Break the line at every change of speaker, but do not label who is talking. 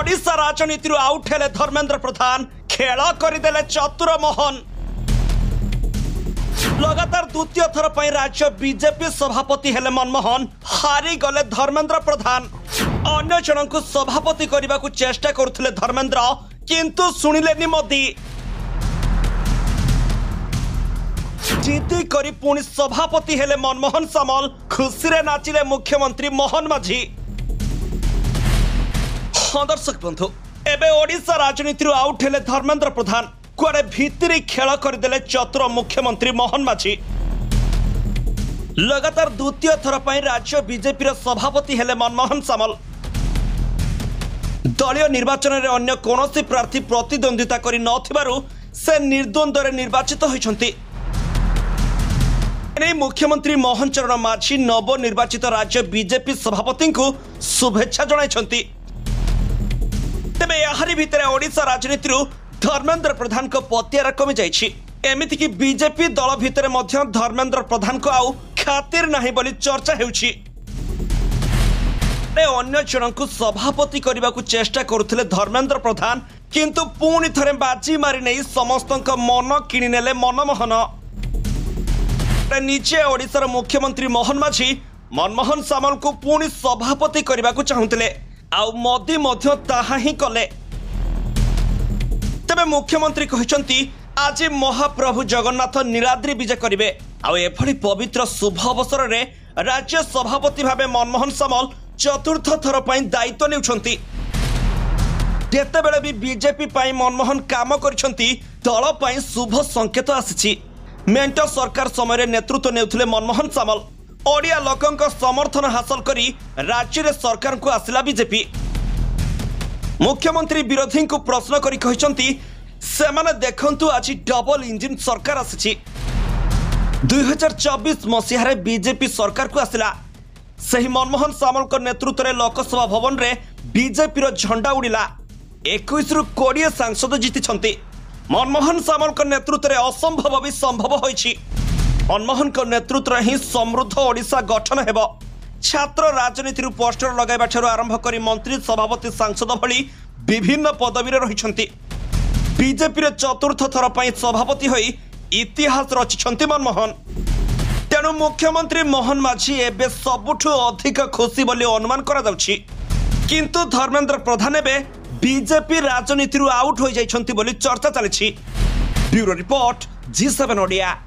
ओडिशा राजनीति आउट हेले धर्मेंद्र प्रधान खेल करदेले चतुर मोहन। लगातार द्वितीय थर पर राज्य बीजेपी सभापति हेले मनमोहन हारी गले धर्मेंद्र प्रधान। अन्य जन को सभापति करने को चेष्टा करुले धर्मेंद्र किंतु सुनिलेनी मोदी। जीती करी पुणी सभापति हेले मनमोहन सामल। खुशी रे नाचिले मुख्यमंत्री मोहन माझी। हाँ दर्शक बंधु, एबे ओडिशा राजनीति आउट हेले धर्मेंद्र प्रधान। कुआडे भितरी खेल करदेले चतुर मुख्यमंत्री मोहन माझी। लगातार द्वितीय थर पर राज्य बीजेपी सभापति हेले मनमोहन सामल। दलीय निर्वाचन में अन्य कौनसी प्रार्थी प्रतिद्वंदिता करि नथिबारु से निर्द्वंद्व निर्वाचित होइछन्ति। मुख्यमंत्री मोहन चरण माझी नवनिर्वाचित राज्य बीजेपी सभापति को शुभेच्छा जणाइछन्ति। तेबे याहारी भितरे ओडिशा राजनीति धर्मेंद्र प्रधान को पतियारा कमी जाइछि। एमिति कि बीजेपी दल भितरे मध्य धर्मेंद्र प्रधान को आउ खातिर नाही बोली चर्चा हेउछि। अन्य जन को सभापति करने को चेष्टा करुले धर्मेंद्र प्रधान किंतु पुणी थरे बाजी मारी नहीं समस्त मन किणीनेले मनमोहन। निजे ओडिशार मुख्यमंत्री मोहन माझी मनमोहन सामल को पुणी सभापति करने को चाहूले। आउ मोदी मध्य ताहा ही कले। तेबे मुख्यमंत्री कहते आज महाप्रभु जगन्नाथ नीलाद्री विजय करेंगे। आउ एभली पवित्र शुभ अवसर में राज्य सभापति भावे मनमोहन सामल चतुर्थ थर पर दायित्व नेउछन्ति। जेतेबेले भी बीजेपी पाई मनमोहन काम करिसन्ति दल पाई शुभ संकेत आसीछि। मेंटो सरकार समय नेतृत्व नेउथले मनमोहन सामल। ओडिया लोकंक समर्थन हासिल करी राज्य रे सरकार को आसिला बीजेपी। मुख्यमंत्री विरोधी को प्रश्न करी कहचंती सेमाने देखंतु आज डबल इंजिन सरकार आसीछि। 2024 मसीह रे बीजेपी सरकार को आसिला। सही मनमोहन सामल को नेतृत्व रे लोकसभा भवन रे बीजेपी रो झंडा उड़िला। 21 रु 20 सांसद जीति। मनमोहन सामल को नेतृत्व रे असंभव भी संभव होइछि। मनमोहन को नेतृत्व ही समृद्ध ओडिशा गठन हेबो। छात्र राजनीति पोस्टर लगाइबा ठारू आरंभ करी मंत्री सभापति सांसद भली विभिन्न पदवी रहिछन्ति। बीजेपी रे चतुर्थ थर पर सभापति होई इतिहास रचिछन्ति मनमोहन। तेणु मुख्यमंत्री मोहन माझी एबे सबुठु अधिक खुशी बोली अनुमान करा जाउछि। किंतु धर्मेंद्र प्रधान एबे बीजेपी राजनीति आउट हो जाइछन्ति बोली चर्चा चलिछि। Bureau report G7 Odia.